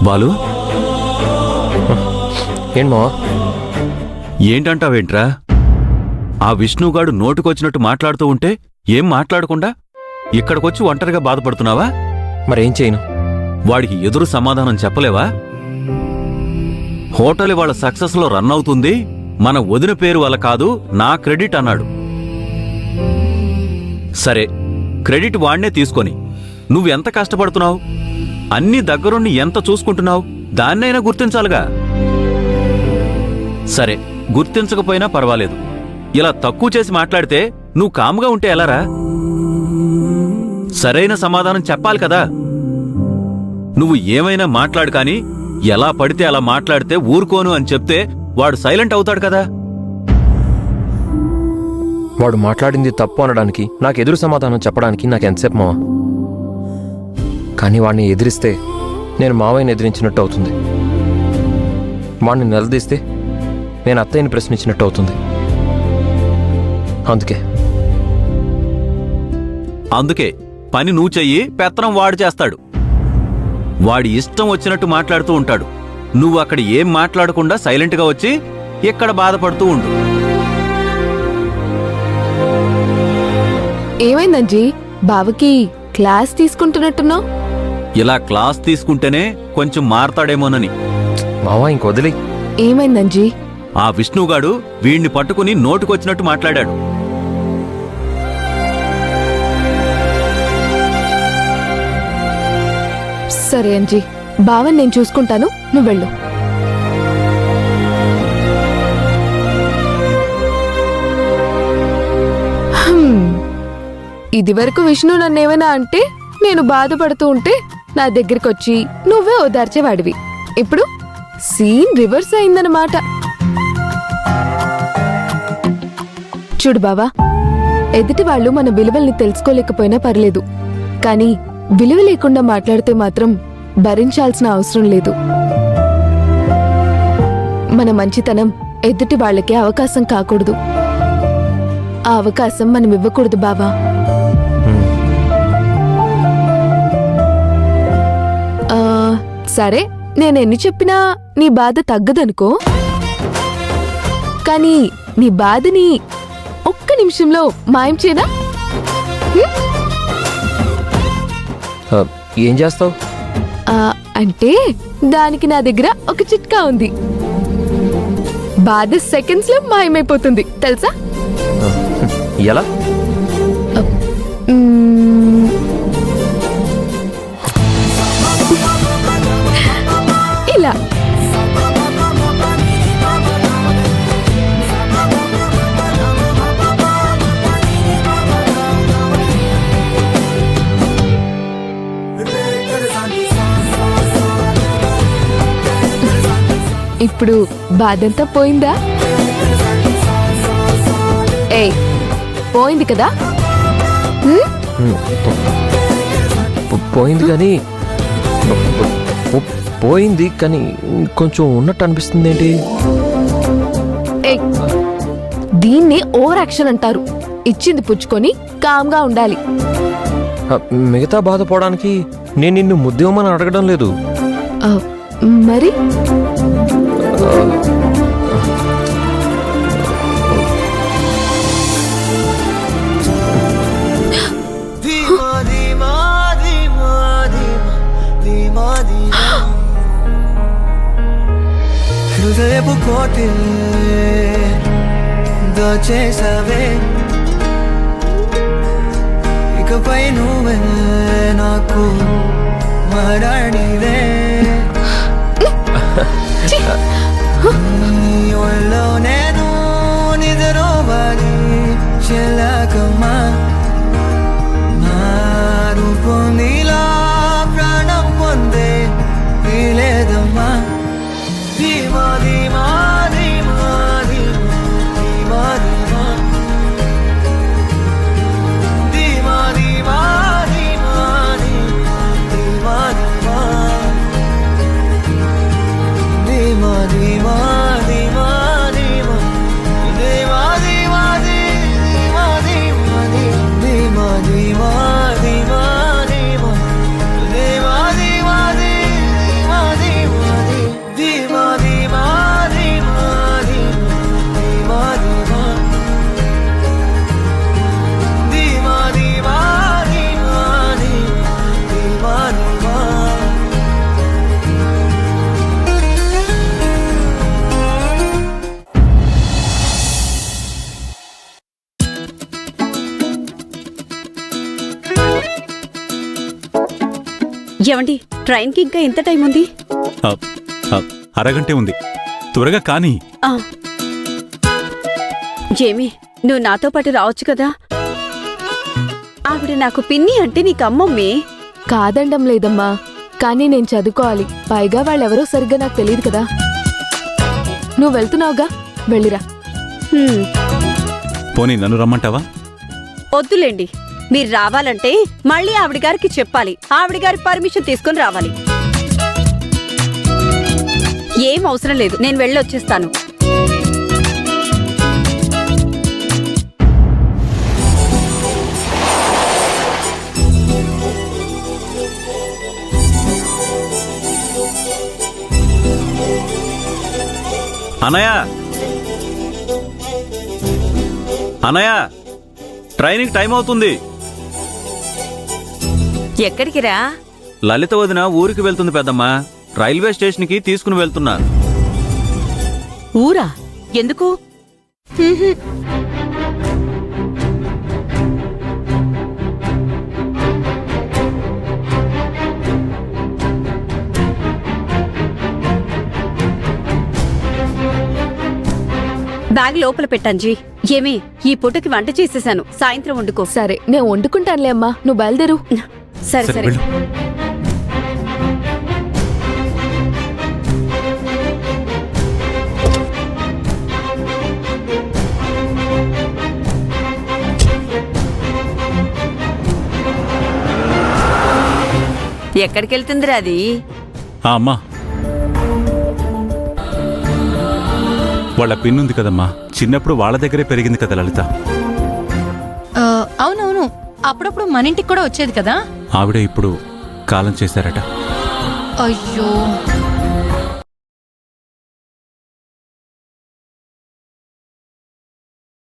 బాలు ఏంటమ్మా? ఏంటంటావేంట్రా? ఆ విష్ణుగాడు నోటుకొచ్చినట్టు మాట్లాడుతూ ఉంటే ఏం మాట్లాడకుండా ఇక్కడికొచ్చి ఒంటరిగా బాధపడుతున్నావా? మరేం చేయను? వాడికి ఎదురు సమాధానం చెప్పలేవా? హోటల్ వాళ్ళ సక్సెస్లో రన్ అవుతుంది, మన వదిన పేరు వల్ల కాదు, నా క్రెడిట్ అన్నాడు. సరే, క్రెడిట్ వాణ్ణే తీసుకొని నువ్వెంత కష్టపడుతున్నావు, అన్ని దగ్గరుండి ఎంత చూసుకుంటున్నావు, దాన్నైనా గుర్తించాలిగా. సరే, గుర్తించకపోయినా పర్వాలేదు. ఇలా తక్కువ చేసి మాట్లాడితే నువ్వు కాముగా ఉంటే ఎలారా? సరైన సమాధానం చెప్పాలి కదా. నువ్వు ఏమైనా మాట్లాడు కాని ఎలా పడితే అలా మాట్లాడితే ఊరుకోను అని చెప్తే వాడు సైలెంట్ అవుతాడు కదా. వాడు మాట్లాడింది తప్పు అనడానికి, నాకు ఎదురు సమాధానం చెప్పడానికి నాకు ఎంతసేపు మావా? కానీ వాడిని ఎదిరిస్తే నేను మావయ్యని ఎదిరించినట్టు అవుతుంది. వాడిని నిలదీస్తే నేను అత్తయ్యని ప్రశ్నించినట్టు అవుతుంది. అందుకే పని నువ్వు చెయ్యి, పెత్తనం వాడు చేస్తాడు. వాడి ఇష్టం వచ్చినట్టు మాట్లాడుతూ ఉంటాడు. నువ్వు అక్కడ ఏం మాట్లాడకుండా సైలెంట్గా వచ్చి ఇక్కడ బాధపడుతూ ఉండు. ఏమైందంజీ? బావకి క్లాస్ తీసుకుంటున్నట్టున్నావు. ఇలా క్లాస్ తీసుకుంటేనే కొంచెం మారతాడేమోనని. మావా ఇంకొదిలి. ఏమైందంజీ? ఆ విష్ణుగాడు వీణ్ణి పట్టుకుని నోటుకొచ్చినట్టు మాట్లాడాడు. సరే అంజీ, బావని నేను చూసుకుంటాను, నువ్వు వెళ్ళు. ఇదివరకు విష్ణు నన్నేమైనా అంటే నేను బాధపడుతూ ఉంటే నా దగ్గరికొచ్చి నువ్వే ఓదార్చేవాడివి. ఇప్పుడు సీన్ రివర్స్ అయిందన్నమాట. చూడు బావా, ఎదుటి వాళ్ళు మన విలువల్ని తెలుసుకోలేకపోయినా పర్లేదు, కానీ విలువ లేకుండా మాట్లాడితే మాత్రం భరించాల్సిన అవసరం లేదు. మన మంచితనం ఎదుటి వాళ్ళకి అవకాశం కాకూడదు. ఆ అవకాశం మనం ఇవ్వకూడదు బావా. సరే, నేనెన్ని చెప్పినా నీ బాధ తగ్గదనుకో, కానీ నీ బాధని ఒక్క నిమిషంలో మాయం చేయనా? ఏం చేస్తావు? అంటే దానికి నా దగ్గర ఒక చిట్కా ఉంది. బాధ సెకండ్స్ లో మాయమైపోతుంది, తెలుసా? ఎలా? ఇలా. ఇప్పుడు బాధంతా పోయిందా? ఏయ్, పోయింది కదా? పోయింది కానీ కొంచెం ఉన్నట్టు అనిపిస్తుంది. ఏంటి? దీన్నే ఓవర్ యాక్షన్ అంటారు. ఇచ్చింది పుచ్చుకొని కామ్గా ఉండాలి. మిగతా బాధపోవడానికి నేను నిన్ను ముద్దేమని అడగడం లేదు. మరి హృదయపు కోటి దోచేసవే, ఇకపై నువ్వే నాకు మరణివే. ఒళ్ళో నేను నిద్రవాలి చెల్లకమ్మా, నా రూపం నీలా ప్రాణం పొందే వీలేదమ్మా. ధీమా ధీమా ధీమా ధీమా ధీమా ధీమా ధీమా ధీమా ధీమా ధీమా ధీమా ఏమండి ట్రైన్కి ఇంకా ఎంత టైం ఉంది? అరగంటే ఉంది, త్వరగా కానీ. జేమి, నువ్వు నాతో పాటు రావచ్చు కదా. ఆవిడ నాకు పిన్ని అంటే నీకు అమ్మమ్మే. కాదండం లేదమ్మా, కానీ నేను చదువుకోవాలి. పైగా వాళ్ళెవరో సరిగ్గా నాకు తెలియదు కదా. నువ్వు వెళ్తున్నావుగా, వెళ్ళిరా. పోనీ నన్ను రమ్మంటావా? వద్దులేండి, మీరు రావాలంటే మళ్ళీ ఆవిడ గారికి చెప్పాలి. ఆవిడ గారి పర్మిషన్ తీసుకొని రావాలి. ఏం అవసరం లేదు, నేను వెళ్ళొచ్చేస్తాను. అనయ్య, అనయ్య, ట్రైనింగ్ టైం అవుతుంది. ఎక్కడికి రా? లలిత వదిన ఊరికి వెళ్తుంది పెద్దమ్మా. రైల్వే స్టేషన్కి తీసుకుని వెళ్తున్నా. ఊరా? ఎందుకు? బ్యాగ్ లోపల పెట్టంజీ. ఏమి, ఈ పూటకి వంట చేసేసాను, సాయంత్రం వండుకో. సరే, నేను వండుకుంటానులే అమ్మా, నువ్వు బయలుదేరు. సరే సరే, సరే. వెళ్ళు. ఎక్కడికి వెళ్తుందిరా అది? అమ్మా, వాళ్ళ పిన్నుంది కదమ్మా, చిన్నప్పుడు వాళ్ళ దగ్గరే పెరిగింది కదా లలిత. అవునవును, అప్పుడప్పుడు మన ఇంటికి కూడా వచ్చేది కదా. ఆవిడే ఇప్పుడు కాలం చేశారట. అయ్యో,